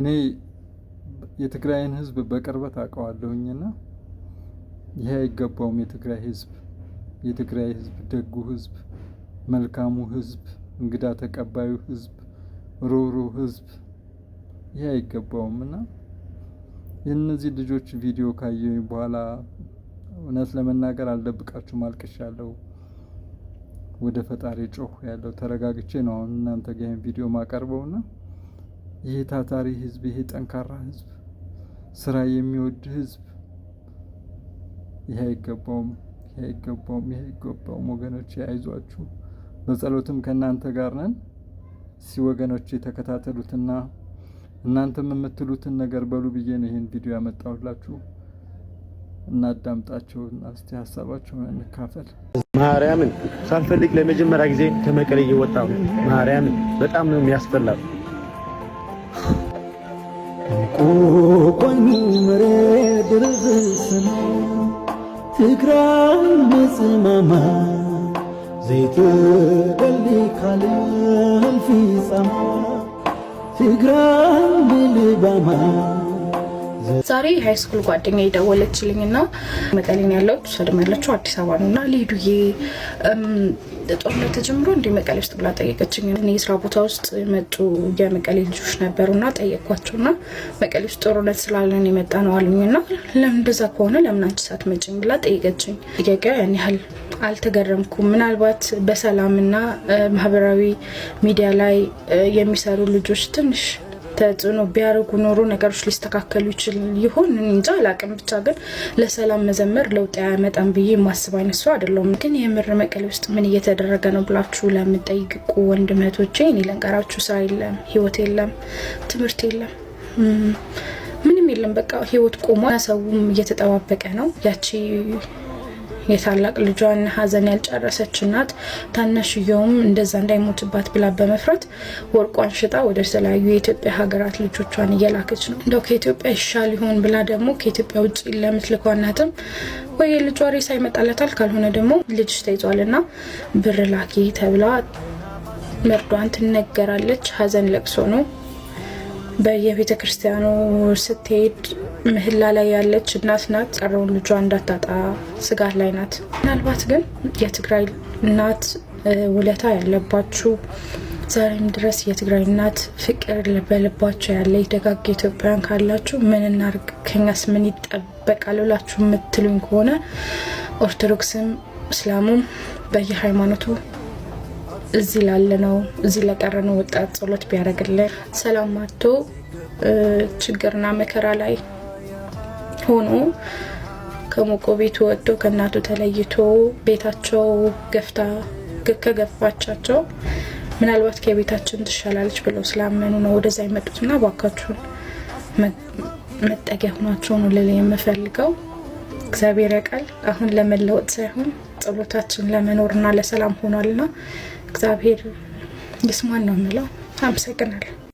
እኔ የትግራይን ህዝብ በቅርበት አውቀዋለሁኝና ይሄ አይገባውም። የትግራይ ህዝብ ደጉ ህዝብ፣ መልካሙ ህዝብ፣ እንግዳ ተቀባዩ ህዝብ፣ ሩህሩህ ህዝብ ይሄ አይገባውምና የእነዚህ ልጆች ቪዲዮ ካየሁኝ በኋላ እውነት ለመናገር አልደብቃችሁም አልቅሻለሁ። ወደ ፈጣሪ ጮህ ያለው ተረጋግቼ ነው አሁን እናንተ ጋር ቪዲዮ ማቀርበውና ይሄ ታታሪ ህዝብ፣ ይሄ ጠንካራ ህዝብ፣ ስራ የሚወድ ህዝብ ይሄ አይገባውም። ወገኖቼ አይዟችሁ፣ በጸሎትም ከናንተ ጋር ነን። ወገኖቼ ተከታተሉትና እናንተም የምትሉትን ነገር በሉ ብዬ ነው ይሄን ቪዲዮ ያመጣሁላችሁ። እናዳምጣቸውና እስቲ ሐሳባቸውን እንካፈል። ማርያምን ሳልፈልግ ለመጀመሪያ ጊዜ ከመቀሌ እየወጣሁ ማርያምን በጣም ነው የሚያስፈላው። ቆቆኝ መሬት ድረስና ትግራይ መጽማማ ዘይት ደልካለ አልፊጻማ ትግራይ ልባማ ዛሬ ሃይ ስኩል ጓደኛዬ ደወለችልኝና መቀሌን ያለው ሰድማለችው አዲስ አበባ ነውና ሊዱዬ ጦርነት ተጀምሮ እንደ መቀሌ ውስጥ ብላ ጠየቀችኝ። እኔ ስራ ቦታ ውስጥ መጡ የመቀሌ ልጆች ነበሩና ጠየቅኳቸውና መቀሌ ውስጥ ጦርነት ስላለን የመጣ ነው አሉኝና ለምን እንደዛ ከሆነ ለምን አንቺ ሳትመጪኝ ብላ ጠየቀችኝ። ጥያቄው ያን ያህል አልተገረምኩም። ምናልባት በሰላምና ማህበራዊ ሚዲያ ላይ የሚሰሩ ልጆች ትንሽ ተጽዕኖ ቢያደርጉ ኖሮ ነገሮች ሊስተካከሉ ይችል ይሆን እንጃ አላቅም። ብቻ ግን ለሰላም መዘመር ለውጥ ያመጣም ብዬ ማስብ አይነት ሰው አይደለሁም። ግን የምር መቀሌ ውስጥ ምን እየተደረገ ነው ብላችሁ ለምትጠይቁ ወንድመቶቼ እኔ ልንገራችሁ፣ ስራ የለም፣ ህይወት የለም፣ ትምህርት የለም፣ ምንም የለም። በቃ ህይወት ቆሟል። ሰውም እየተጠባበቀ ነው። ያቺ የታላቅ ልጇን ሀዘን ያልጨረሰች እናት ታናሽየውም እንደዛ እንዳይሞትባት ብላ በመፍራት ወርቋን ሽጣ ወደ ተለያዩ የኢትዮጵያ ሀገራት ልጆቿን እየላከች ነው። እንደው ከኢትዮጵያ ይሻል ይሆን ብላ ደግሞ ከኢትዮጵያ ውጭ ለምትልከው እናትም ወይ ልጇ ሬሳ ይመጣላታል፣ ካልሆነ ደግሞ ልጅሽ ተይዟልና ብር ላኪ ተብላ መርዷን ትነገራለች። ሀዘን ለቅሶ ነው። በየቤተ ክርስቲያኑ ስትሄድ ምህላ ላይ ያለች እናት ናት። ቀረውን ልጇ እንዳታጣ ስጋት ላይ ናት። ምናልባት ግን የትግራይ እናት ውለታ ያለባችሁ ዛሬም ድረስ የትግራይ እናት ፍቅር በልባቸው ያለ ደጋግ ኢትዮጵያውያን ካላችሁ ምን እናርግ ከኛስ ምን ይጠበቃል ብላችሁ የምትሉኝ ከሆነ ኦርቶዶክስም እስላሙም በየሃይማኖቱ እዚህ ላለነው እዚህ ለቀረነው ወጣት ጸሎት ቢያደርግልን ሰላም ማጥቶ ችግርና መከራ ላይ ሆኖ ከሞቆ ቤቱ ወጥቶ ከእናቱ ተለይቶ ቤታቸው ከገፋቻቸው ምናልባት ከቤታችን ትሻላለች ብለው ስላመኑ ነው ወደዛ የመጡትና ባካችሁን መጠጊያ ሆናችሁ ነው ለሌላ የምፈልገው። እግዚአብሔር ያውቃል። አሁን ለመለወጥ ሳይሆን ጸሎታችን ለመኖርና ለሰላም ሆኗልና እግዚአብሔር ይስማን ነው የምለው። አመሰግናለሁ።